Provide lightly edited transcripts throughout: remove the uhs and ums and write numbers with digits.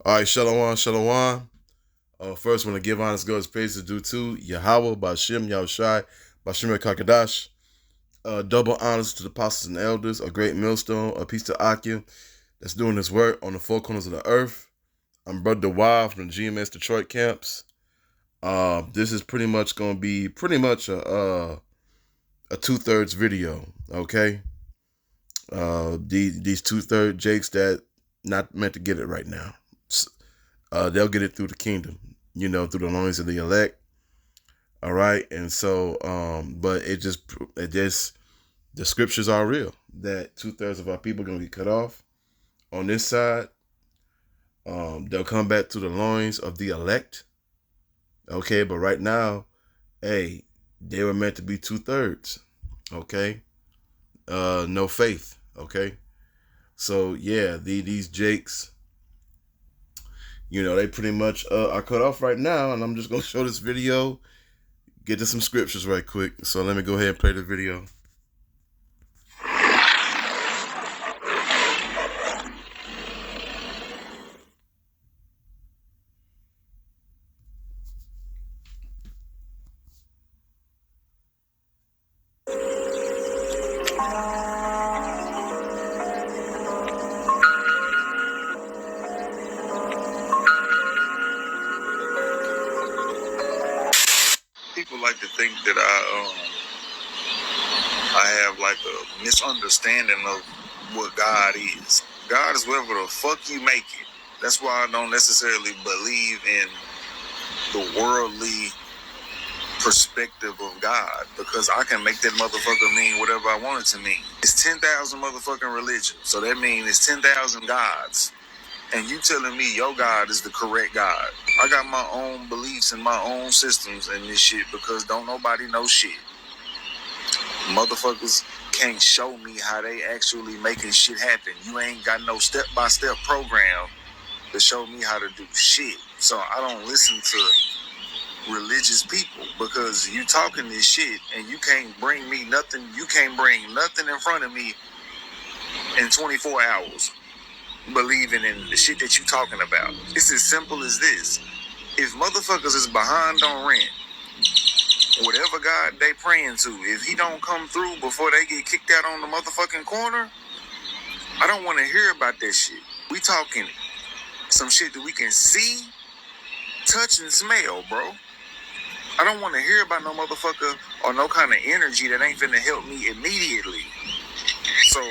All right, shalom, shalom. First, I want to give honest God's praises due to Yahweh, Bashem, Yahushai, Bashem Kakadash. Double honors to the apostles and elders, a great millstone, a peace to Akim that's doing his work on the four corners of the earth. I'm Brother Wild from the GMS Detroit camps. This is pretty much going to be a 2/3 video, okay? These 2/3 Jakes that not meant to get it right now. They'll get it through the kingdom, through the loins of the elect. All right. And so, but the scriptures are real that 2/3 of our people are going to be cut off on this side. They'll come back to the loins of the elect. Okay. But right now, hey, they were meant to be 2/3. Okay. No faith. Okay. So yeah, these Jakes, they pretty much are cut off right now, and I'm just going to show this video, get to some scriptures right quick. So let me go ahead and play the video. People like to think that I have like a misunderstanding of what God is. God is whatever the fuck you make it. That's why I don't necessarily believe in the worldly perspective of God, because I can make that motherfucker mean whatever I want it to mean. It's 10,000 motherfucking religions, so that means it's 10,000 gods. And you telling me your God is the correct God. I got my own beliefs and my own systems and this shit because don't nobody know shit. Motherfuckers can't show me how they actually making shit happen. You ain't got no step-by-step program to show me how to do shit. So I don't listen to religious people because you talking this shit and you can't bring me nothing. You can't bring nothing in front of me in 24 hours. Believing in the shit that you talking about. It's as simple as this. If motherfuckers is behind on rent, whatever God they praying to, if he don't come through before they get kicked out on the motherfucking corner, I don't want to hear about that shit. We talking some shit that we can see, touch, and smell, bro. I don't want to hear about no motherfucker or no kind of energy that ain't finna help me immediately. So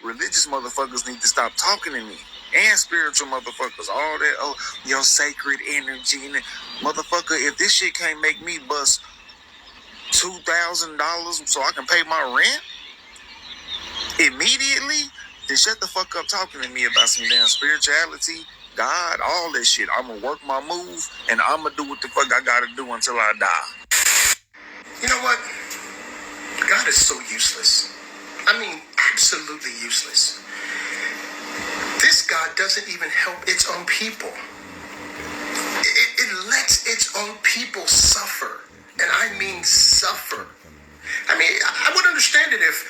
religious motherfuckers need to stop talking to me. And spiritual motherfuckers. All that, your sacred energy. And motherfucker, if this shit can't make me bust $2,000 so I can pay my rent immediately, then shut the fuck up talking to me about some damn spirituality, God, all that shit. I'm gonna work my move and I'm gonna do what the fuck I gotta do until I die. You know what? God is so useless. I mean, absolutely useless. This God doesn't even help its own people. It lets its own people suffer. And I mean suffer. I mean, I would understand it if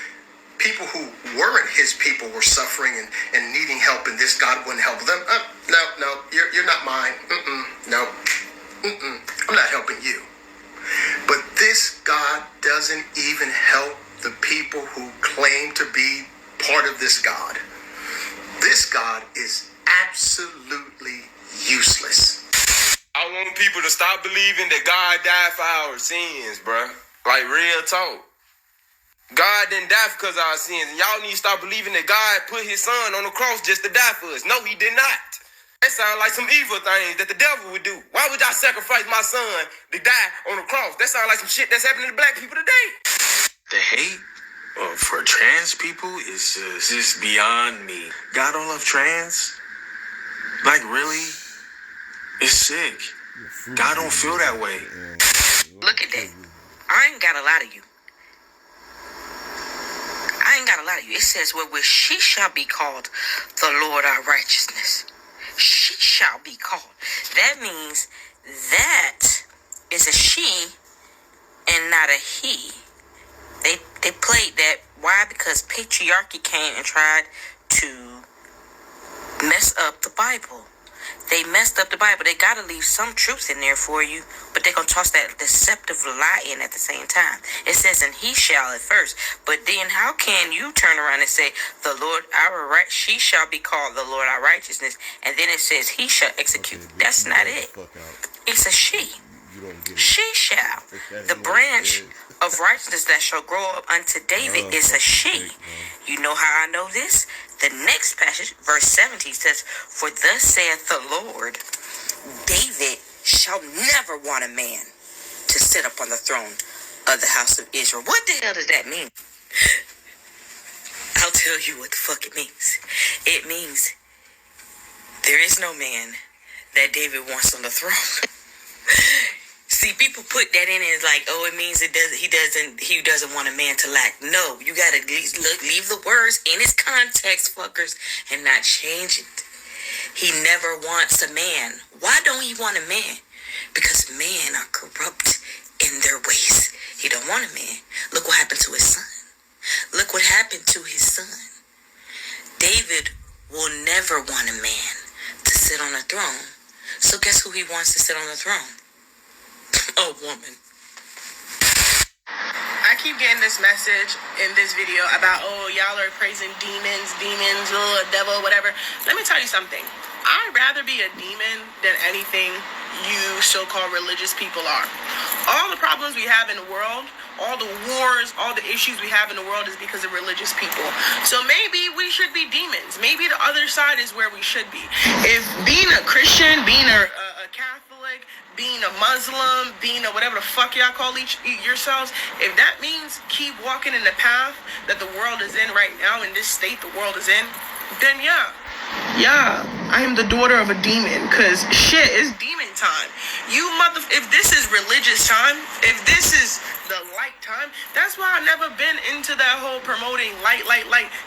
people who weren't his people were suffering and needing help and this God wouldn't help them. No, you're not mine. No. I'm not helping you. But this God doesn't even help the people who claim to be part of this God. This God is absolutely useless. I want people to stop believing that God died for our sins, bruh. Like, real talk. God didn't die because of our sins. And y'all need to stop believing that God put his son on the cross just to die for us. No, he did not. That sounds like some evil things that the devil would do. Why would y'all sacrifice my son to die on the cross? That sounds like some shit that's happening to black people today. The hate for trans people is just beyond me. God don't love trans? Like, really? It's sick. God don't feel that way. Look at that. I ain't got a lot of you. It says, where she shall be called the Lord our righteousness. She shall be called. That means that is a she and not a he. They played that. Why? Because patriarchy came and tried to mess up the Bible. They messed up the Bible. They gotta leave some truth in there for you, but they're gonna toss that deceptive lie in at the same time. It says, and he shall at first, but then how can you turn around and say, the Lord our right, she shall be called the Lord our righteousness, and then it says he shall execute. Okay, That's not it. It's a she. You don't get it. She shall. The branch of righteousness that shall grow up unto David is a she. You know how I know this? The next passage, verse 17 says, for thus saith the Lord, David shall never want a man to sit upon the throne of the house of Israel. What the hell does that mean? I'll tell you what the fuck it means. It means there is no man that David wants on the throne. See, people put that in as like, oh, it means he doesn't want a man to lack. No, you gotta leave the words in its context, fuckers, and not change it. He never wants a man. Why don't he want a man? Because men are corrupt in their ways. He don't want a man. Look what happened to his son. Look what happened to his son. David will never want a man to sit on a throne. So guess who he wants to sit on the throne? A woman. I keep getting this message in this video about, oh, y'all are praising demons, oh, devil, whatever. Let me tell you something. I'd rather be a demon than anything you so-called religious people are. All the problems we have in the world, all the wars, all the issues we have in the world is because of religious people. So maybe we should be demons. Maybe the other side is where we should be. If being a Christian, being a Catholic, being a Muslim, being a whatever the fuck y'all call yourselves, if that means keep walking in the path that the world is in right now, in this state the world is in, then yeah, I am the daughter of a demon, because shit, it's demon time. If this is religious time, if this is the light time, that's why I've never been into that whole promoting light,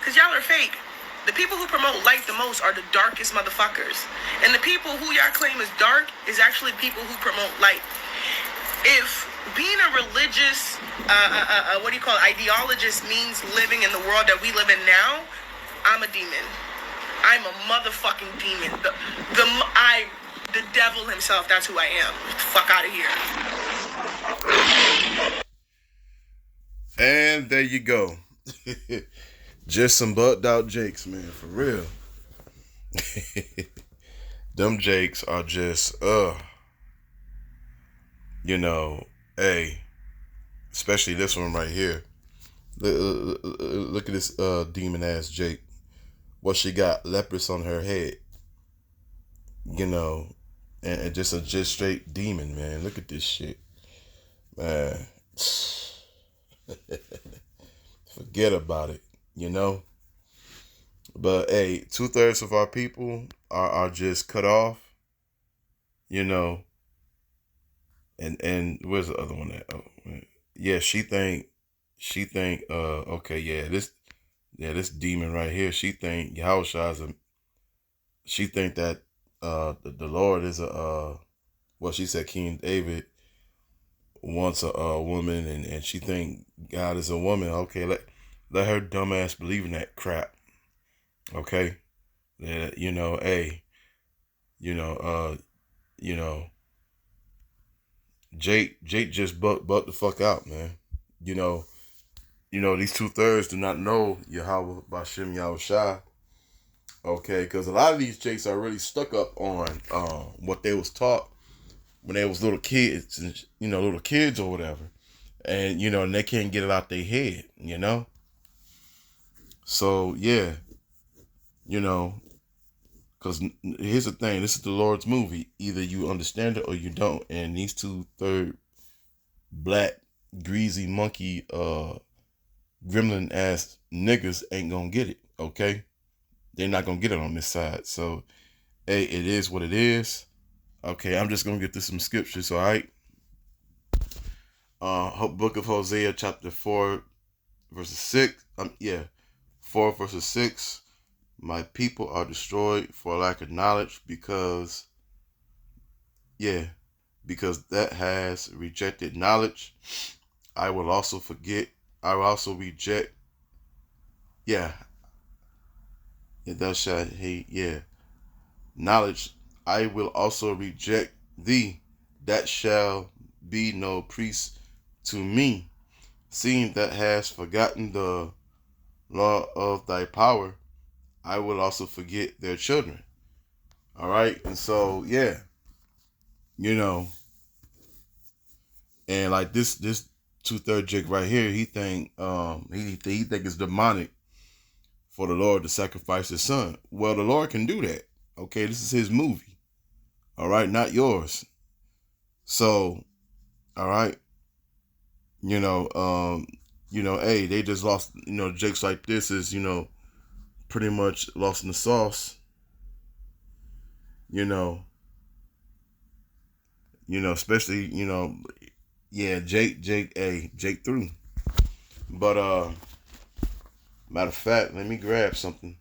because y'all are fake. The people who promote light the most are the darkest motherfuckers. And the people who y'all claim is dark is actually people who promote light. If being a religious, ideologist means living in the world that we live in now, I'm a demon. I'm a motherfucking demon. The devil himself, that's who I am. Fuck out of here. And there you go. Just some bugged out Jakes, man, for real. Them Jakes are just, hey, especially this one right here. Look at this demon ass Jake. What she got? Leprous on her head. And just straight demon, man. Look at this shit, man. Forget about it. But hey, 2/3 of our people are just cut off, and where's the other one at? Oh, yeah, she think okay, this demon right here, she think Yahushua's she think that the Lord is she said King David wants a woman, and she think God is a woman. Okay, let her dumbass believe in that crap. Okay, Jake just bucked the fuck out, man. These 2/3 do not know Yahweh Bashem Yahushua. Okay, because a lot of these Jakes are really stuck up on what they was taught when they was little kids, and little kids or whatever, and and they can't get it out their head, So yeah, because here's the thing: this is the Lord's movie. Either you understand it or you don't. And these 2/3 black greasy monkey gremlin ass niggas ain't gonna get it. Okay, they're not gonna get it on this side. So hey, it is what it is. Okay, I'm just gonna get to some scriptures. All right. Book of Hosea, chapter 4, verses 6. 4 verses 6. My people are destroyed for lack of knowledge, because that has rejected knowledge. I will also reject. Thou shalt hate. Knowledge I will also reject thee, that shall be no priest to me, seeing that hast forgotten the law of thy power. I will also forget their children. All right, and so yeah, you know, and like this 2/3 Jake right here, he think he think it's demonic for the Lord to sacrifice his son. Well, the Lord can do that. Okay, this is his movie. All right, not yours. So, all right, hey, they just lost. Jakes like this is pretty much lost in the sauce. You know, especially yeah, Jake through. But matter of fact, let me grab something.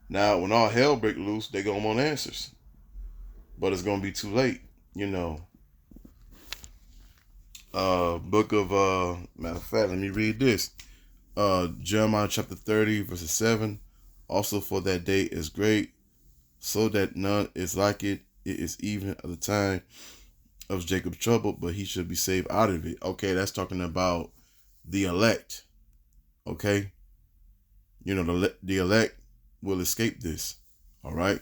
Now, when all hell break loose, they gonna want answers, but it's gonna be too late. Book of matter of fact, let me read this. Jeremiah chapter 30, verses 7. Also, for that day is great, so that none is like it. It is even at the time of Jacob's trouble, but he should be saved out of it. Okay, that's talking about the elect. Okay, the elect will escape this. All right,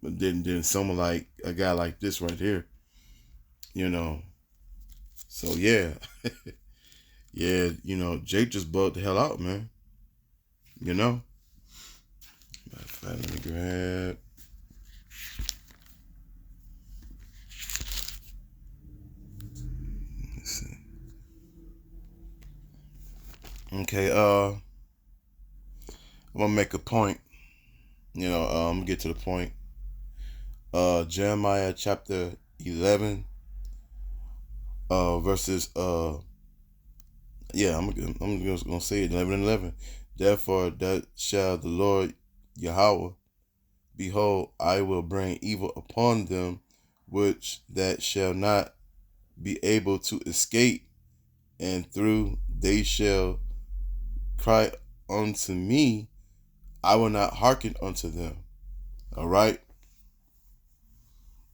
but then someone like a guy like this right here, So yeah, yeah, Jake just bugged the hell out, man. Matter of fact, let me grab. Let's see. Okay, I'm gonna make a point. I'm gonna get to the point. Jeremiah chapter 11, verses I'm just gonna say it, 11 and 11. Therefore, that shall the Lord Yahweh, behold, I will bring evil upon them, which that shall not be able to escape, and through they shall cry unto me, I will not hearken unto them. All right,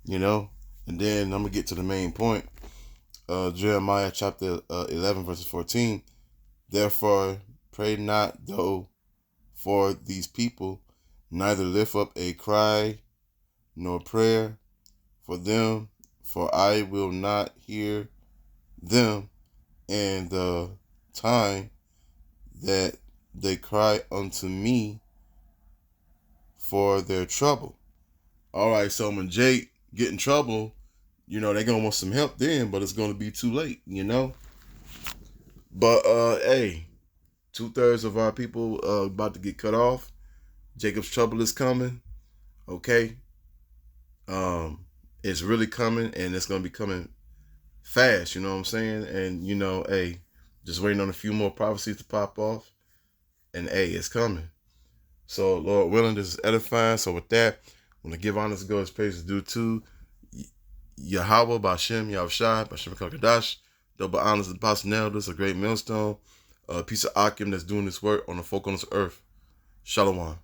and then I'm gonna get to the main point. Jeremiah chapter 11, verses 14. Therefore, pray not though for these people, neither lift up a cry nor prayer for them, for I will not hear them in the time that they cry unto me for their trouble. All right, so when Jake get in trouble, they're gonna want some help then, but it's gonna be too late, But hey, 2/3 of our people about to get cut off. Jacob's trouble is coming. Okay. It's really coming, and it's gonna be coming fast, you know what I'm saying? And hey, just waiting on a few more prophecies to pop off. And hey, it's coming. So Lord willing, this is edifying. So with that, I'm gonna give honor to God's praise is due to Yahweh, Bashem, Yahushai, Bashem Kakadash, double honors to the Apostle elders, a great millstone, a piece of Akim that's doing this work on the folk on this earth. Shalom.